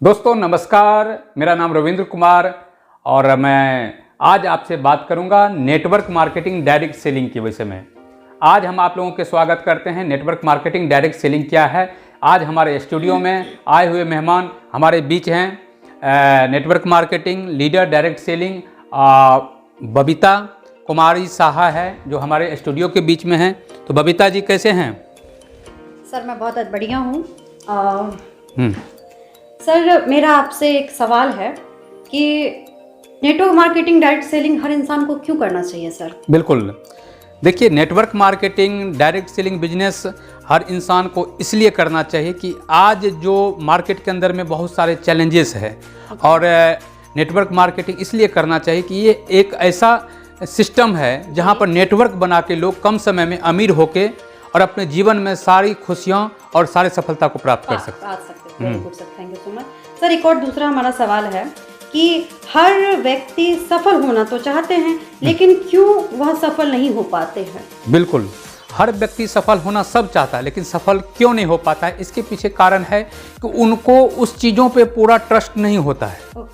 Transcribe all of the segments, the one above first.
दोस्तों नमस्कार, मेरा नाम रविंद्र कुमार और मैं आज आपसे बात करूंगा नेटवर्क मार्केटिंग डायरेक्ट सेलिंग के विषय में। आज हम आप लोगों के स्वागत करते हैं। नेटवर्क मार्केटिंग डायरेक्ट सेलिंग क्या है। आज हमारे स्टूडियो में आए हुए मेहमान हमारे बीच हैं network marketing leader direct selling Babita Kumari Saha है, जो हमारे स्टूडियो के बीच में हैं। तो बबीता जी कैसे हैं? सर मैं बहुत बढ़िया हूँ। सर मेरा आपसे एक सवाल है कि नेटवर्क मार्केटिंग डायरेक्ट सेलिंग हर इंसान को क्यों करना चाहिए सर? बिल्कुल, देखिए network marketing direct selling business हर इंसान को इसलिए करना चाहिए कि आज जो मार्केट के अंदर में बहुत सारे चैलेंजेस है और नेटवर्क मार्केटिंग इसलिए करना चाहिए कि ये एक ऐसा सिस्टम है जहाँ पर नेटवर्क बना के लोग कम समय में अमीर होके और अपने जीवन में सारी खुशियाँ और सारी सफलता को प्राप्त कर सकते हैं। Thank you so much sir. एक और दूसरा हमारा सवाल है कि हर व्यक्ति सफल होना तो चाहते हैं, लेकिन क्यों वह सफल नहीं हो पाते हैं? बिल्कुल, हर व्यक्ति सफल होना सब चाहता है, लेकिन सफल क्यों नहीं हो पाता है? इसके पीछे कारण है कि उनको उस चीज़ों पे पूरा ट्रस्ट नहीं होता है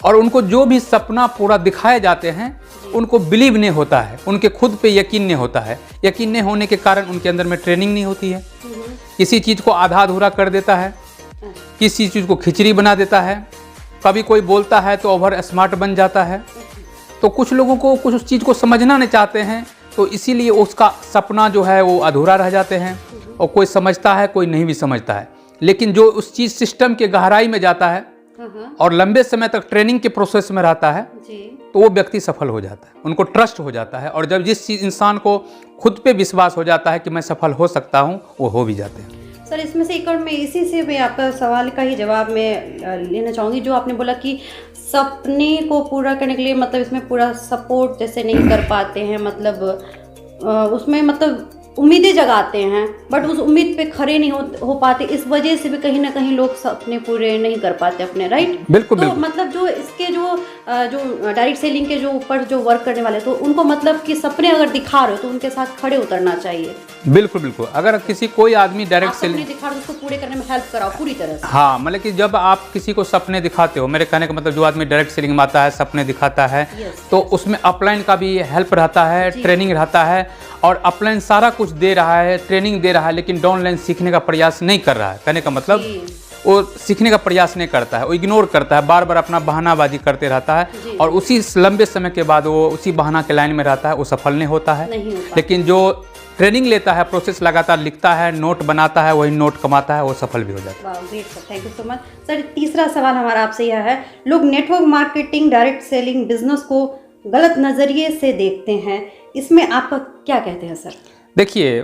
और उनको जो भी सपना पूरा दिखाए जाते हैं उनको बिलीव नहीं होता है, उनके खुद पे यकीन नहीं होता है। यकीन नहीं होने के कारण उनके अंदर में ट्रेनिंग नहीं होती है, किसी चीज़ को आधा अधूरा कर देता है, किसी चीज़ को खिचड़ी बना देता है, कभी कोई बोलता है तो ओवर स्मार्ट बन जाता है। तो कुछ लोगों को कुछ उस चीज़ को समझना नहीं चाहते हैं, तो इसीलिए उसका सपना जो है वो अधूरा रह जाते हैं और कोई समझता है कोई नहीं भी समझता है। लेकिन जो उस चीज़ सिस्टम के गहराई में जाता है और लंबे समय तक ट्रेनिंग के प्रोसेस में रहता है तो वो व्यक्ति सफल हो जाता है, उनको ट्रस्ट हो जाता है। और जब जिस इंसान को खुद पे विश्वास हो जाता है कि मैं सफल हो सकता हूँ, वो हो भी जाते हैं। सर इसमें से एक और मैं इसी से मैं आपका सवाल का ही जवाब मैं लेना चाहूँगी। जो आपने बोला कि सपने को पूरा करने के लिए मतलब इसमें पूरा सपोर्ट जैसे नहीं कर पाते हैं, मतलब उसमें मतलब उम्मीदें जगाते हैं बट उस उम्मीद पे खड़े नहीं हो पाते। इस वजह से भी कहीं ना कहीं लोग सपने पूरे नहीं कर पाते अपने, राइट? बिल्कुल, तो बिल्कुल। मतलब जो इसके जो डायरेक्ट सेलिंग के जो ऊपर जो वर्क करने वाले तो उनको मतलब कि सपने अगर दिखा रहे हो तो उनके साथ खड़े उतरना चाहिए। बिल्कुल बिल्कुल, अगर किसी कोई आदमी डायरेक्ट सेलिंग दिखा रहे हो उसको पूरे करने में हेल्प कराओ पूरी तरह से। हाँ, मतलब कि जब आप किसी को सपने दिखाते हो, मेरे कहने का मतलब जो आदमी डायरेक्ट सेलिंग में आता है सपने दिखाता है तो उसमें अपलाइन का भी हेल्प रहता है, ट्रेनिंग रहता है और अपलाइन सारा कुछ दे रहा है, ट्रेनिंग दे रहा है, लेकिन डाउनलाइन सीखने का प्रयास नहीं कर रहा है। कहने का मतलब वो सीखने का प्रयास नहीं करता है, वो इग्नोर करता है, बार बार अपना बहानाबाजी करते रहता है और उसी लंबे समय के बाद वो उसी बहाना के लाइन में रहता है, वो सफल नहीं होता है। लेकिन जो ट्रेनिंग लेता है, प्रोसेस लगातार लिखता है, नोट बनाता है, वही नोट कमाता है, वो सफल भी हो जाता है। Great sir, thank you so much sir. तीसरा सवाल हमारा आपसे यह है, लोग network marketing direct selling business को गलत नज़रिए से देखते हैं, इसमें आपका क्या कहते हैं सर? देखिए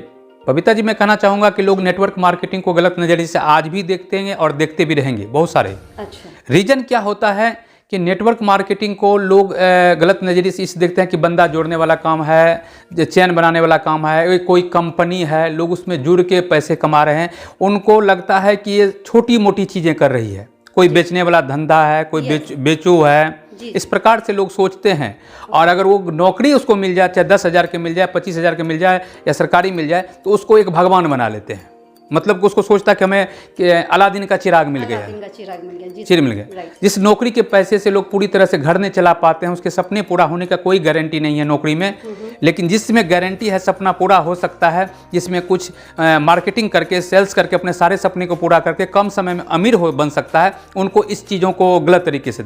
बबीता जी, मैं कहना चाहूँगा कि लोग नेटवर्क मार्केटिंग को गलत नज़रिए से आज भी देखते हैं और देखते भी रहेंगे बहुत सारे। अच्छा, रीज़न क्या होता है कि नेटवर्क मार्केटिंग को लोग गलत नज़रिए से इस देखते हैं कि बंदा जोड़ने वाला काम है, चैन बनाने वाला काम है, कोई कंपनी है, लोग उसमें जुड़ के पैसे कमा रहे हैं। उनको लगता है कि ये छोटी मोटी चीज़ें कर रही है, कोई बेचने वाला धंधा है, कोई बेचू है, इस प्रकार से लोग सोचते हैं। और अगर वो नौकरी उसको मिल जाए, चाहे 10,000 के मिल जाए, 25,000 के मिल जाए या सरकारी मिल जाए, तो उसको एक भगवान बना लेते हैं। मतलब उसको सोचता है कि हमें अलादीन का चिराग मिल गया, चिर मिल गया। जिस नौकरी के पैसे से लोग पूरी तरह से घर नहीं चला पाते हैं, उसके सपने पूरा होने का कोई गारंटी नहीं है नौकरी में। लेकिन जिसमें गारंटी है सपना पूरा हो सकता है, जिसमें कुछ मार्केटिंग करके, सेल्स करके अपने सारे सपने को पूरा करके कम समय में अमीर हो बन सकता है, उनको इस चीज़ों को गलत तरीके से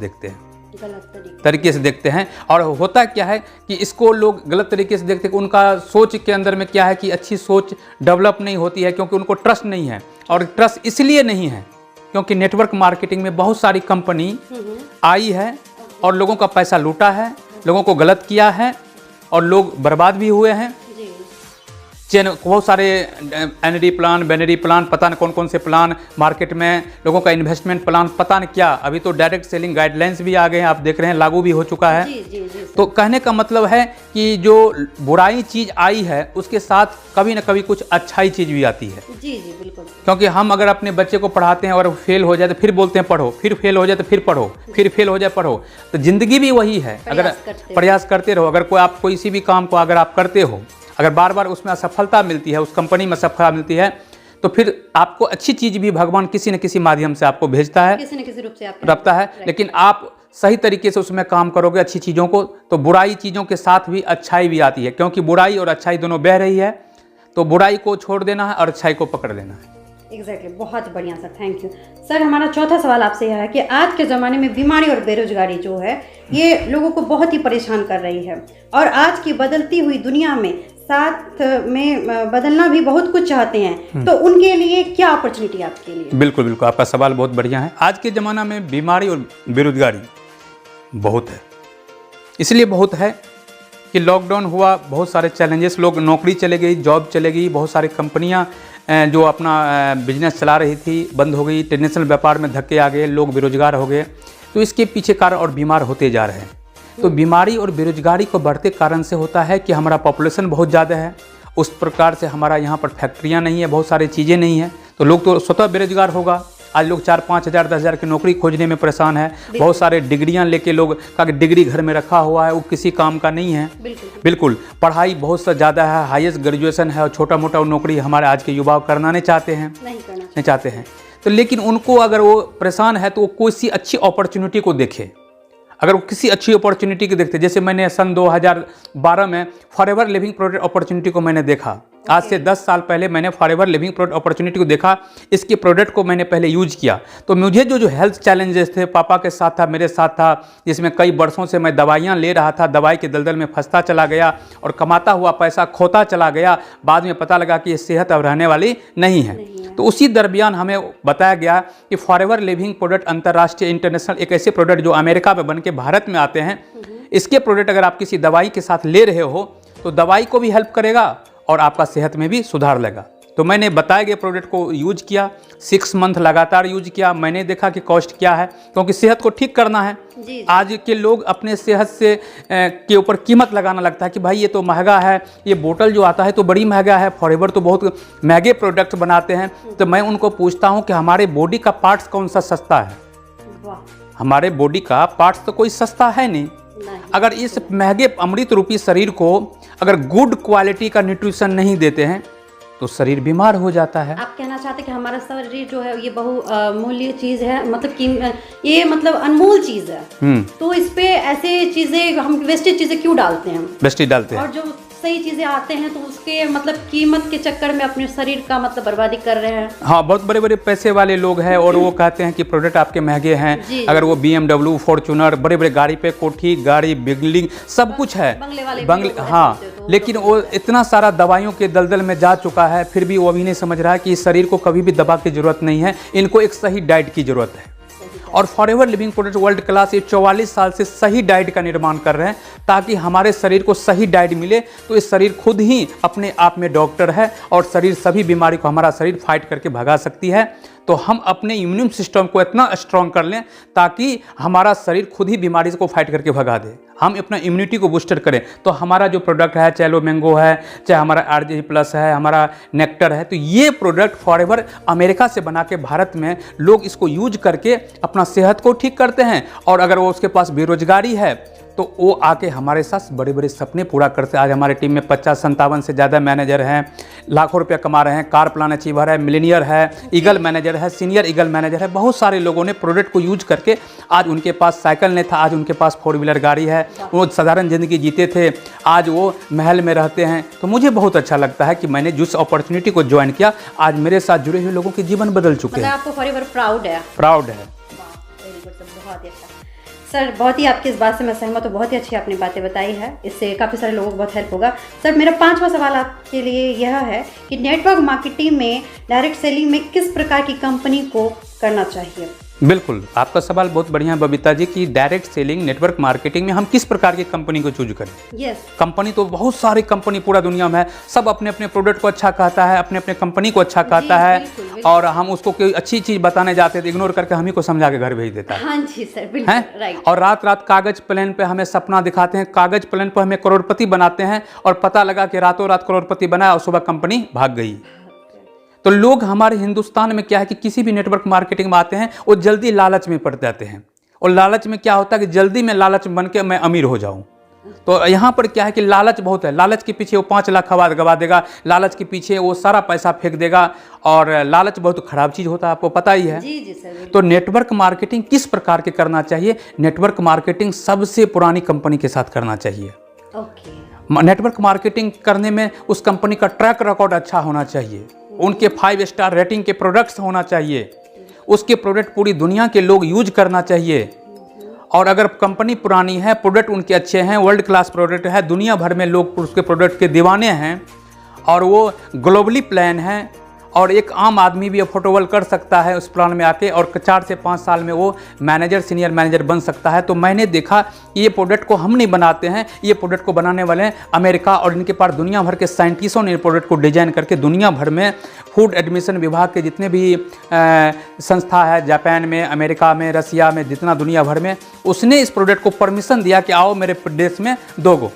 देखते हैं, और होता क्या है कि इसको लोग गलत तरीके से देखते हैं। उनका सोच के अंदर में क्या है कि अच्छी सोच डेवलप नहीं होती है, क्योंकि उनको ट्रस्ट नहीं है। और ट्रस्ट इसलिए नहीं है क्योंकि नेटवर्क मार्केटिंग में बहुत सारी कंपनी आई है और लोगों का पैसा लूटा है, लोगों को गलत किया है और लोग बर्बाद भी हुए हैं। बहुत सारे एनडी प्लान, बेनरी प्लान, पता न कौन कौन से प्लान मार्केट में, लोगों का इन्वेस्टमेंट प्लान, पता न क्या। अभी तो डायरेक्ट सेलिंग गाइडलाइंस भी आ गए हैं, आप देख रहे हैं, लागू भी हो चुका है। तो कहने का मतलब है कि जो बुराई चीज़ आई है उसके साथ कभी न कभी कुछ अच्छाई चीज़ भी आती है। बिल्कुल। क्योंकि हम अगर अपने बच्चे को पढ़ाते हैं और फेल हो जाए तो फिर बोलते हैं पढ़ो, फिर फेल हो जाए तो फिर पढ़ो, फिर फेल हो जाए पढ़ो। तो ज़िंदगी भी वही है, अगर प्रयास करते रहो। अगर आप किसी भी काम को अगर आप करते हो, अगर बार बार उसमें असफलता मिलती है, उस कंपनी में सफलता मिलती है, तो फिर आपको अच्छी चीज़ भी भगवान किसी न किसी माध्यम से आपको भेजता है, किसी न किसी रूप से आप रखता है। लेकिन आप सही तरीके से उसमें काम करोगे अच्छी चीज़ों को, तो बुराई चीज़ों के साथ भी अच्छाई भी आती है, क्योंकि बुराई और अच्छाई दोनों बह रही है, तो बुराई को छोड़ देना है और अच्छाई को पकड़ लेना है। एग्जैक्टली बहुत बढ़िया सर, थैंक यू सर। हमारा चौथा सवाल आपसे यह है कि आज के ज़माने में बीमारी और बेरोजगारी जो है ये लोगों को बहुत ही परेशान कर रही है, और आज की बदलती हुई दुनिया में साथ में बदलना भी बहुत कुछ चाहते हैं, तो उनके लिए क्या अपॉर्चुनिटी आपके लिए? बिल्कुल बिल्कुल, आपका सवाल बहुत बढ़िया है। आज के ज़माना में बीमारी और बेरोजगारी बहुत है, इसलिए बहुत है कि लॉकडाउन हुआ, बहुत सारे चैलेंजेस, लोग नौकरी चले गई, जॉब चले गई, बहुत सारी कंपनियां जो अपना बिजनेस चला रही थी बंद हो गई, इंटरनेशनल व्यापार में धक्के आ गए, लोग बेरोजगार हो गए। तो इसके पीछे कारण और बीमार होते जा रहे हैं। तो बीमारी और बेरोजगारी को बढ़ते कारण से होता है कि हमारा पॉपुलेशन बहुत ज़्यादा है, उस प्रकार से हमारा यहाँ पर फैक्ट्रियाँ नहीं है, बहुत सारी चीज़ें नहीं हैं, तो लोग तो स्वतः बेरोजगार होगा। आज लोग 4-5 हज़ार 10 हज़ार की नौकरी खोजने में परेशान है। बहुत सारे डिग्रियां लेके लोग का डिग्री घर में रखा हुआ है, वो किसी काम का नहीं है। बिल्कुल पढ़ाई बहुत सा ज़्यादा है, हाईएस्ट ग्रेजुएशन है, और छोटा मोटा नौकरी हमारे आज के युवा करना नहीं चाहते हैं, नहीं चाहते हैं। तो लेकिन उनको अगर वो परेशान है तो वो कोई सी अच्छी अपॉर्चुनिटी को देखे। अगर वो किसी अच्छी अपॉर्चुनिटी को देखते, जैसे मैंने सन 2012 में फॉरएवर लिविंग प्रोडक्ट अपॉर्चुनिटी को मैंने देखा। आज से 10 साल पहले मैंने फॉरएवर लिविंग प्रोडक्ट अपॉर्चुनिटी को देखा, इसके प्रोडक्ट को मैंने पहले यूज किया। तो मुझे जो हेल्थ चैलेंजेस थे, पापा के साथ था, मेरे साथ था, जिसमें कई वर्षों से मैं दवाइयाँ ले रहा था, दवाई के दलदल में फंसता चला गया और कमाता हुआ पैसा खोता चला गया। बाद में पता लगा कि ये सेहत अब रहने वाली नहीं है। तो उसी दरमियान हमें बताया गया कि फॉरएवर लिविंग प्रोडक्ट अंतर्राष्ट्रीय इंटरनेशनल एक ऐसे प्रोडक्ट जो अमेरिका में बन के भारत में आते हैं, इसके प्रोडक्ट अगर आप किसी दवाई के साथ ले रहे हो तो दवाई को भी हेल्प करेगा और आपका सेहत में भी सुधार लेगा। तो मैंने बताए गए प्रोडक्ट को यूज किया, 6 मंथ लगातार यूज किया। मैंने देखा कि कॉस्ट क्या है, क्योंकि सेहत को ठीक करना है। आज के लोग अपने सेहत से के ऊपर कीमत लगाना लगता है कि भाई ये तो महंगा है, ये बोतल जो आता है तो बड़ी महंगा है, फॉरएवर तो बहुत महंगे प्रोडक्ट बनाते हैं। तो मैं उनको पूछता हूँ कि हमारे बॉडी का पार्ट्स कौन सा सस्ता है? हमारे बॉडी का पार्ट्स तो कोई सस्ता है नहीं। अगर इस महंगे अमृत रूपी शरीर को अगर गुड क्वालिटी का न्यूट्रिशन नहीं देते हैं तो शरीर बीमार हो जाता है। आप कहना चाहते हैं कि हमारा शरीर जो है ये बहुमूल्य चीज है, मतलब कि ये मतलब अनमोल चीज है, तो इस पे ऐसे चीजें हम वेस्टेज चीजें क्यों डालते हैं? वेस्टेज डालते हैं, और जो सही चीजें आते हैं तो उसके मतलब कीमत के चक्कर में अपने शरीर का मतलब बर्बादी कर रहे हैं। हाँ, बहुत बड़े बड़े पैसे वाले लोग हैं और वो कहते हैं कि प्रोडक्ट आपके महंगे हैं। अगर वो BMW, फॉर्च्यूनर, बड़े बड़े गाड़ी पे कोठी, गाड़ी, बिल्डिंग सब कुछ है, बंगले, हाँ, लेकिन वो इतना सारा दवाइयों के दलदल में जा चुका है, फिर भी वो अभी नहीं समझ रहा है कि इस शरीर को कभी भी दवा की जरूरत नहीं है, इनको एक सही डाइट की जरूरत है। और forever living product world class ये 44 साल से सही डाइट का निर्माण कर रहे हैं, ताकि हमारे शरीर को सही डाइट मिले। तो इस शरीर खुद ही अपने आप में डॉक्टर है और शरीर सभी बीमारी को हमारा शरीर फाइट करके भगा सकती है। तो हम अपने इम्यून सिस्टम को इतना स्ट्रॉन्ग कर लें ताकि हमारा शरीर खुद ही बीमारी को फाइट करके भगा दे, हम अपना इम्यूनिटी को बूस्टर करें। तो हमारा जो प्रोडक्ट है, चाहे लो मैंगो है, चाहे हमारा RG+ है, हमारा नेक्टर है, तो ये प्रोडक्ट फॉरएवर अमेरिका से बना के भारत में लोग इसको यूज करके अपना सेहत को ठीक करते हैं। और अगर वो उसके पास बेरोजगारी है तो वो आके हमारे साथ बड़े बड़े सपने पूरा करते हैं। आज हमारे टीम में 50-57 से ज़्यादा मैनेजर हैं, लाखों रुपया कमा रहे हैं, कार प्लान अचीवर है, मिलीनियर है, ईगल मैनेजर है, सीनियर ईगल मैनेजर है। बहुत सारे लोगों ने प्रोडक्ट को यूज करके, आज उनके पास साइकिल नहीं था, आज उनके पास 4 व्हीलर गाड़ी है। वो साधारण ज़िंदगी जीते थे, आज वो महल में रहते हैं। तो मुझे बहुत अच्छा लगता है कि मैंने जिस अपॉर्चुनिटी को ज्वाइन किया, आज मेरे साथ जुड़े हुए लोगों के जीवन बदल चुके हैं। आपको फॉरएवर प्राउड है? प्राउड है। बहुत ही अच्छा सर, बहुत ही आपकी इस बात से मैं सहमत हूँ, बहुत ही अच्छी आपने बातें बताई है, इससे काफ़ी सारे लोगों को बहुत हेल्प होगा। सर, मेरा 5वां सवाल आपके लिए यह है कि नेटवर्क मार्केटिंग में, डायरेक्ट सेलिंग में किस प्रकार की कंपनी को करना चाहिए? बिल्कुल, आपका सवाल बहुत बढ़िया है बबीता जी कि डायरेक्ट सेलिंग, नेटवर्क मार्केटिंग में हम किस प्रकार की कंपनी को चूज करें। कंपनी तो बहुत सारी कंपनी पूरा दुनिया में है, सब अपने अपने प्रोडक्ट को अच्छा कहता है, अपने अपने कंपनी को अच्छा कहता है। बिल्कुल, बिल्कुल। और हम उसको कोई अच्छी चीज बताने जाते हैं तो इग्नोर करके हम ही को समझा के घर भेज देता है। हाँ जी सर, बिल्कुल, राइट। और रात रात कागज प्लेन पे हमें सपना दिखाते हैं, कागज प्लेन पर हमें करोड़पति बनाते हैं और पता लगा कि रातों रात करोड़पति बनाया और सुबह कंपनी भाग गई। तो लोग हमारे हिंदुस्तान में क्या है कि किसी भी नेटवर्क मार्केटिंग में आते हैं वो जल्दी लालच में पड़ जाते हैं। और लालच में क्या होता है कि जल्दी में लालच बन के मैं अमीर हो जाऊं। तो यहाँ पर क्या है कि लालच बहुत है, लालच के पीछे वो 5 लाख गवा देगा, लालच के पीछे वो सारा पैसा फेंक देगा, और लालच बहुत खराब चीज़ होता है, आपको पता ही है। जी जी सर। तो नेटवर्क मार्केटिंग किस प्रकार के करना चाहिए? नेटवर्क मार्केटिंग सबसे पुरानी कंपनी के साथ करना चाहिए। ओके। नेटवर्क मार्केटिंग करने में उस कंपनी का ट्रैक रिकॉर्ड अच्छा होना चाहिए, उनके 5 स्टार रेटिंग के प्रोडक्ट्स होना चाहिए, उसके प्रोडक्ट पूरी दुनिया के लोग यूज करना चाहिए। और अगर कंपनी पुरानी है, प्रोडक्ट उनके अच्छे हैं, वर्ल्ड क्लास प्रोडक्ट है, दुनिया भर में लोग उसके प्रोडक्ट के दीवाने हैं, और वो ग्लोबली प्लान है, और एक आम आदमी भी अफोर्डेबल कर सकता है उस प्लान में आके, और 4 से 5 साल में वो मैनेजर, सीनियर मैनेजर बन सकता है। तो मैंने देखा कि ये प्रोडक्ट को हम नहीं बनाते हैं, ये प्रोडक्ट को बनाने वाले हैं अमेरिका, और इनके पास दुनिया भर के साइंटिस्टों ने प्रोडक्ट को डिजाइन करके दुनिया भर में फूड एडमिशन विभाग के जितने भी संस्था है, जापान में, अमेरिका में, रसिया में, जितना दुनिया भर में, उसने इस प्रोडक्ट को परमिशन दिया कि आओ मेरे देश में दोगो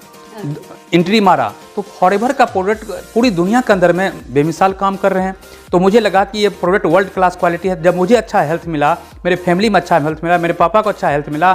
एंट्री मारा। तो फॉरएवर का प्रोडक्ट पूरी दुनिया के अंदर में बेमिसाल काम कर रहे हैं। तो मुझे लगा कि ये प्रोडक्ट वर्ल्ड क्लास क्वालिटी है। जब मुझे अच्छा हेल्थ मिला, मेरे फैमिली में अच्छा हेल्थ मिला, मेरे पापा को अच्छा हेल्थ मिला,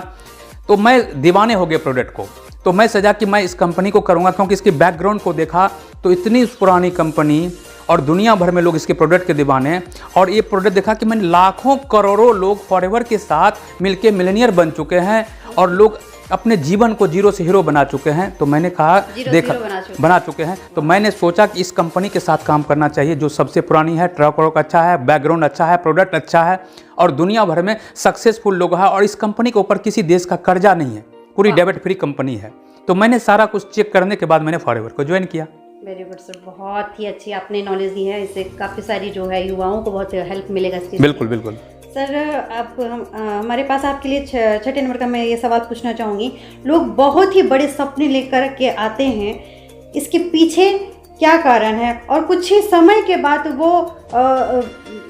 तो मैं दीवाने हो गए प्रोडक्ट को। तो मैं सजा कि मैं इस कंपनी को करूँगा, क्योंकि इसके बैकग्राउंड को देखा तो इतनी पुरानी कंपनी, और दुनिया भर में लोग इसके प्रोडक्ट के दीवाने, और ये प्रोडक्ट देखा कि मैंने लाखों करोड़ों लोग फॉरएवर के साथ मिलके मिलेनियर बन चुके हैं, और लोग अपने जीवन को जीरो से हीरो बना चुके हैं। तो मैंने कहा देखा बना चुके हैं, तो मैंने सोचा कि इस कंपनी के साथ काम करना चाहिए जो सबसे पुरानी है, ट्रैक रिकॉर्ड अच्छा है, बैकग्राउंड अच्छा है, प्रोडक्ट अच्छा है, और दुनिया भर में सक्सेसफुल लोग हैं, और इस कंपनी के ऊपर किसी देश का कर्जा नहीं है, पूरी डेबिट फ्री कंपनी है। तो मैंने सारा कुछ चेक करने के बाद मैंने फॉरएवर को ज्वाइन किया। वेरी गुड सर, बहुत ही अच्छी आपने नॉलेज दी है, इससे काफ़ी सारी जो है युवाओं को बहुत हेल्प मिलेगा इस चीज़। बिल्कुल बिल्कुल सर। अब हमारे पास आपके लिए 6ठे नंबर का मैं ये सवाल पूछना चाहूँगी। लोग बहुत ही बड़े सपने लेकर के आते हैं, इसके पीछे क्या कारण है, और कुछ ही समय के बाद वो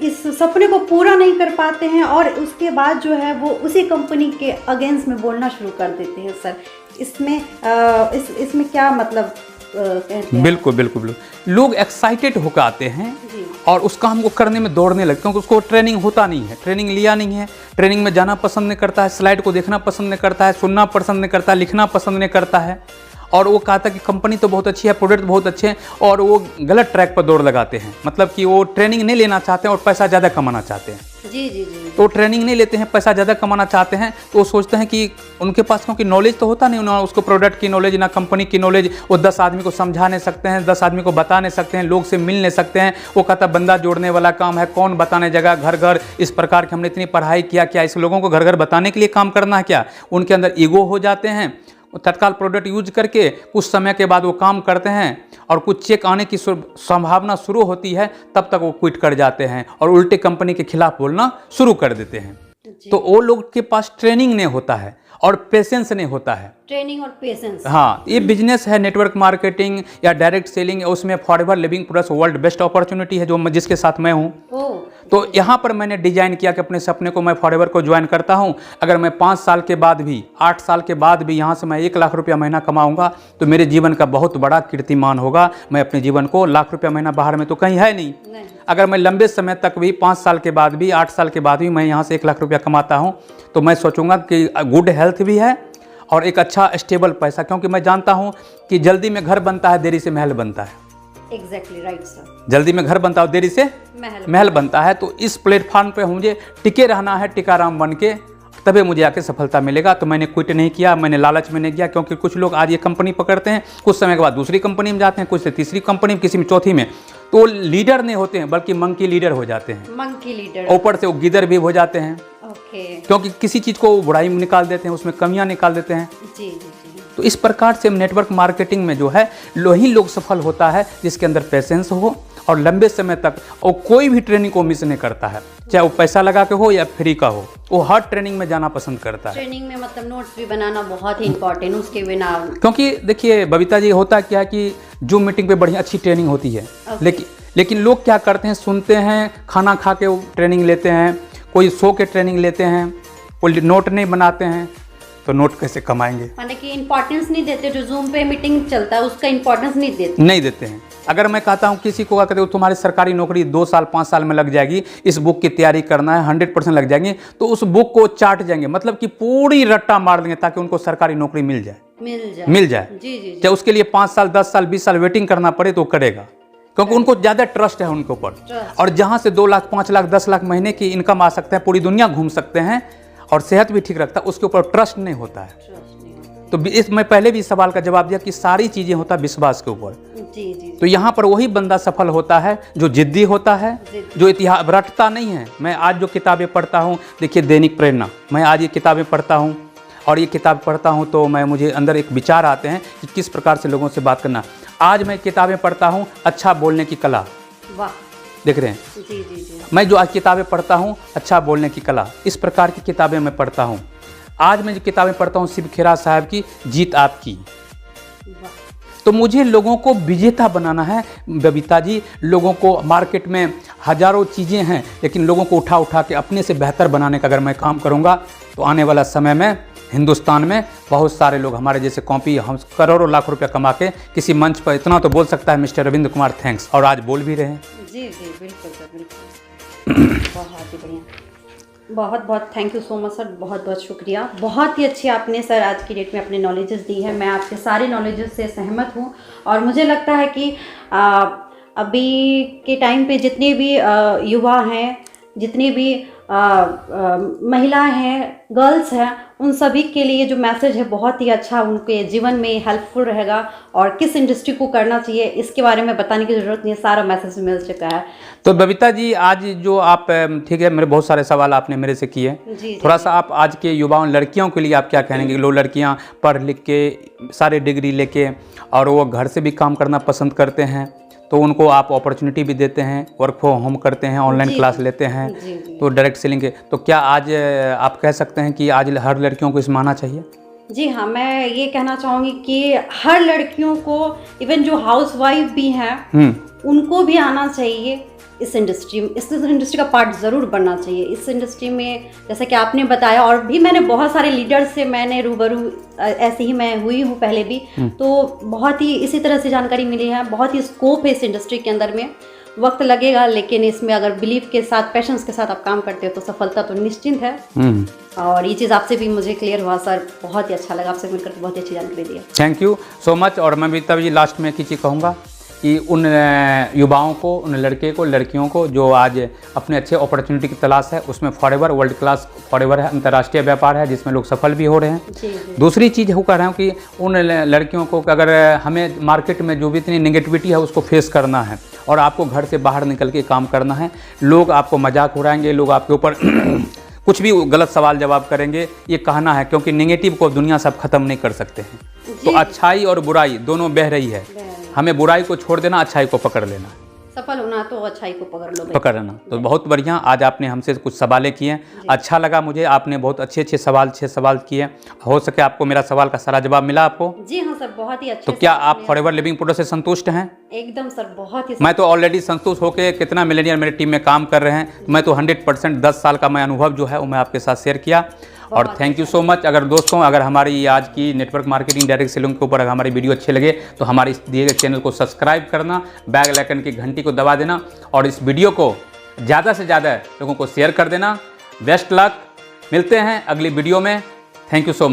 इस सपने को पूरा नहीं कर पाते हैं, और उसके बाद जो है वो उसी कंपनी के अगेंस्ट में बोलना शुरू कर देते हैं। सर इसमें इसमें क्या मतलब कहते हैं? बिल्कुल बिल्कुल बिल्कुल, लोग एक्साइटेड होकर आते हैं और उस काम को करने में दौड़ने लगते हैं, क्योंकि उसको ट्रेनिंग होता नहीं है, ट्रेनिंग लिया नहीं है, ट्रेनिंग में जाना पसंद नहीं करता है, स्लाइड को देखना पसंद नहीं करता है, सुनना पसंद नहीं करता है, लिखना पसंद नहीं करता है, और वो कहता कि कंपनी तो बहुत अच्छी है, प्रोडक्ट बहुत अच्छे हैं, और वो गलत ट्रैक पर दौड़ लगाते हैं। मतलब कि वो ट्रेनिंग नहीं लेना चाहते हैं और पैसा ज़्यादा कमाना चाहते हैं। जी जी जी। तो ट्रेनिंग नहीं लेते हैं, पैसा ज़्यादा कमाना चाहते हैं, तो वो सोचते हैं कि उनके पास क्योंकि नॉलेज तो होता नहीं, ना उसको प्रोडक्ट की नॉलेज, ना कंपनी की नॉलेज, वो 10 आदमी को समझा नहीं सकते हैं, 10 आदमी को बता नहीं सकते हैं, लोग से मिल नहीं सकते हैं। वो कहता बंदा जोड़ने वाला काम है, कौन बताने जगह घर घर इस प्रकार के हमने इतनी पढ़ाई किया, क्या इस लोगों को घर घर बताने के लिए काम करना है क्या? उनके अंदर ईगो हो जाते हैं, तत्काल प्रोडक्ट यूज करके कुछ समय के बाद वो काम करते हैं, और कुछ चेक आने की संभावना शुरू होती है, तब तक वो क्विट कर जाते हैं और उल्टे कंपनी के खिलाफ बोलना शुरू कर देते हैं। तो वो लोग के पास ट्रेनिंग नहीं होता है और पेशेंस नहीं होता है। ट्रेनिंग और पेशेंस, हाँ, ये बिजनेस है नेटवर्क मार्केटिंग या डायरेक्ट सेलिंग, उसमें forever living plus world best opportunity है, जो जिसके साथ मैं हूँ। तो यहाँ पर मैंने डिजाइन किया कि अपने सपने को मैं फॉरएवर को ज्वाइन करता हूँ। अगर मैं 5 साल के बाद भी, 8 साल के बाद भी यहाँ से मैं 1 लाख रुपया महीना कमाऊंगा, तो मेरे जीवन का बहुत बड़ा कीर्तिमान होगा। मैं अपने जीवन को लाख रुपया महीना बाहर में तो कहीं है नहीं। अगर मैं लंबे समय तक भी, 5 साल के बाद भी, 8 साल के बाद भी मैं यहाँ से 1 लाख रुपया कमाता हूँ, तो मैं सोचूंगा कि गुड हेल्थ भी है और एक अच्छा स्टेबल पैसा, क्योंकि मैं जानता हूँ कि जल्दी में घर बनता है, देरी से महल बनता है। Exactly right sir. जल्दी में घर बनता है, देरी से महल बनता है। तो इस प्लेटफॉर्म पे मुझे टिके रहना है, टिकाराम बन के, तभी मुझे आके सफलता मिलेगा। तो मैंने क्विट नहीं किया, मैंने लालच में नहीं किया, क्योंकि कुछ लोग आज ये कंपनी पकड़ते हैं, कुछ समय के बाद दूसरी कंपनी में जाते हैं, कुछ से तीसरी कंपनी में, किसी में चौथी में, तो वो लीडर नहीं होते हैं, बल्कि मंकी लीडर हो जाते हैं। मंकी लीडर, ऊपर से वो गिदर भी हो जाते हैं। ओके। क्योंकि किसी चीज़ को बुराई में निकाल देते हैं, उसमें कमियां निकाल देते हैं। जी जी जी। तो इस प्रकार से नेटवर्क मार्केटिंग में जो है ही लोग सफल होता है जिसके अंदर पेशेंस हो और लंबे समय तक, और कोई भी ट्रेनिंग को मिस नहीं करता है, चाहे वो पैसा लगा के हो या फ्री का हो, वो हर ट्रेनिंग में जाना पसंद करता है। ट्रेनिंग में मतलब नोट्स भी बनाना बहुत ही इंपॉर्टेंट, उसके बिना, क्योंकि देखिए बबीता जी, होता क्या है कि जूम मीटिंग पे बढ़िया अच्छी ट्रेनिंग होती है, लेकिन लोग क्या करते हैं, सुनते हैं, खाना खा के ट्रेनिंग लेते हैं, कोई सो के ट्रेनिंग लेते हैं, कोई नोट नहीं बनाते हैं, तो नोट कैसे कमाएंगे? माने कि इंपॉर्टेंस नहीं देते, जो जूम पे मीटिंग चलता है उसका इंपॉर्टेंस नहीं देते हैं। अगर मैं कहता हूँ किसी को कहते हो तुम्हारी सरकारी नौकरी 2 साल 5 साल में लग जाएगी, इस बुक की तैयारी करना है 100% लग जाएंगे, तो उस बुक को चाट जाएंगे, मतलब कि पूरी रट्टा मार देंगे ताकि उनको सरकारी नौकरी मिल जाए। जी। चाहे उसके लिए 5 साल 10 साल 20 साल वेटिंग करना पड़े तो करेगा, क्योंकि उनको ज़्यादा ट्रस्ट है उनके ऊपर। और जहाँ से 2 लाख 5 लाख 10 लाख महीने की इनकम आ सकते हैं, पूरी दुनिया घूम सकते हैं और सेहत भी ठीक रखता है, उसके ऊपर ट्रस्ट नहीं होता है। तो इस मैं पहले भी सवाल का जवाब दिया कि सारी चीज़ें होता है विश्वास के ऊपर। जी। तो यहाँ पर वही बंदा सफल होता है जो जिद्दी होता है, जो इतिहास रटता नहीं है। मैं आज जो किताबें पढ़ता हूँ, देखिए दैनिक प्रेरणा, मैं आज ये किताबें पढ़ता हूँ और ये किताब पढ़ता हूँ तो मुझे अंदर एक विचार आते हैं कि किस प्रकार से लोगों से बात करना। आज मैं किताबें पढ़ता हूँ अच्छा बोलने की कला, वाह, देख रहे हैं। जी। मैं जो आज किताबें पढ़ता हूँ अच्छा बोलने की कला, इस प्रकार की किताबें मैं पढ़ता हूँ। आज मैं जो किताबें पढ़ता हूँ शिव खेरा साहब की जीत आपकी। तो मुझे लोगों को विजेता बनाना है बबीता जी। लोगों को मार्केट में हजारों चीज़ें हैं, लेकिन लोगों को उठा के अपने से बेहतर बनाने का अगर मैं काम करूँगा तो आने वाला समय में हिंदुस्तान में बहुत सारे लोग हमारे जैसे कॉपी, हम करोड़ों लाख रुपया कमा के किसी मंच पर इतना तो बोल सकता है मिस्टर रविंद्र कुमार थैंक्स, और आज बोल भी रहे हैं। जी बिल्कुल सर, बिल्कुल। बहुत ही बढ़िया, बहुत thank you so much sir, बहुत शुक्रिया। बहुत ही अच्छी आपने सर आज की डेट में अपने नॉलेजेस दी है। मैं आपके सारे नॉलेजेस से सहमत हूँ और मुझे लगता है कि अभी के टाइम पे जितने भी युवा हैं, जितनी भी महिलाएं हैं, गर्ल्स हैं, उन सभी के लिए जो मैसेज है बहुत ही अच्छा, उनके जीवन में हेल्पफुल रहेगा। और किस इंडस्ट्री को करना चाहिए इसके बारे में बताने की ज़रूरत नहीं है, सारा मैसेज मिल चुका है। तो बबीता जी आज जो आप, ठीक है, मेरे बहुत सारे सवाल आपने मेरे से किए, थोड़ा सा आप आज के युवाओं लड़कियों के लिए आप क्या कहेंगे? लोग लड़कियां पढ़ लिख के सारे डिग्री लेके और वो घर से भी काम करना पसंद करते हैं, तो उनको आप अपॉर्चुनिटी भी देते हैं, वर्क फ्रॉम होम करते हैं, ऑनलाइन क्लास लेते हैं, तो डायरेक्ट सेलिंग के, तो क्या आज आप कह सकते हैं कि आज हर लड़कियों को इसमें आना चाहिए? जी हाँ, मैं ये कहना चाहूँगी कि हर लड़कियों को, इवन जो हाउसवाइफ भी हैं उनको भी आना चाहिए इस इंडस्ट्री का पार्ट ज़रूर बनना चाहिए। इस इंडस्ट्री में जैसे कि आपने बताया, और भी मैंने बहुत सारे लीडर्स से मैंने रूबरू ऐसे ही मैं हुई हूँ पहले भी, तो बहुत ही इसी तरह से जानकारी मिली है। बहुत ही स्कोप है इस इंडस्ट्री के अंदर में, वक्त लगेगा, लेकिन इसमें अगर बिलीव के साथ, पैशंस के साथ आप काम करते हो तो सफलता तो निश्चिंत है। और ये चीज़ आपसे भी मुझे क्लियर हुआ सर, बहुत ही अच्छा लगा आपसे मिलकर, बहुत ही अच्छी जानकारी दी। Thank you so much. और मैं भी तभी लास्ट में एक ही चीज़ कहूँगा कि उन युवाओं को, उन लड़के को, लड़कियों को जो आज अपने अच्छे अपॉर्चुनिटी की तलाश है, उसमें फॉरएवर वर्ल्ड क्लास फॉरएवर है, अंतर्राष्ट्रीय व्यापार है जिसमें लोग सफल भी हो रहे हैं। दूसरी चीज़ वो कह रहा हूँ कि उन लड़कियों को अगर हमें मार्केट में जो भी इतनी नेगेटिविटी है उसको फेस करना है और आपको घर से बाहर निकल के काम करना है। लोग आपको मजाक उड़ाएंगे, लोग आपके ऊपर कुछ भी गलत सवाल जवाब करेंगे, ये कहना है, क्योंकि नेगेटिव को दुनिया सब खत्म नहीं कर सकते हैं। तो अच्छाई और बुराई दोनों बह रही है, हमें बुराई को छोड़ देना, अच्छाई को पकड़ लेना। सफल होना तो अच्छाई को पकड़ लेना। तो बहुत बढ़िया, आज आपने हमसे कुछ सवालें किए, अच्छा लगा मुझे। आपने बहुत अच्छे 6 सवाल किए। हो सके आपको मेरा सवाल का सारा जवाब मिला आपको? जी हाँ सर, बहुत ही अच्छा। तो क्या आप फॉरएवर लिविंग प्रोडक्ट से संतुष्ट हैं? एकदम सर, बहुत ही। मैं तो ऑलरेडी संतुष्ट होकर, कितना मिलेनियर मेरी टीम में काम कर रहे हैं, मैं तो 100% 10 साल का मैं अनुभव जो है वो मैं आपके साथ शेयर किया। और थैंक यू सो मच। अगर दोस्तों, अगर हमारी आज की नेटवर्क मार्केटिंग डायरेक्ट सेलिंग के ऊपर अगर हमारी वीडियो अच्छे लगे तो हमारे इस दिए गए चैनल को सब्सक्राइब करना, बेल आइकन की घंटी को दबा देना और इस वीडियो को ज़्यादा से ज़्यादा लोगों को शेयर कर देना। बेस्ट लक, मिलते हैं अगली वीडियो में। Thank you so much.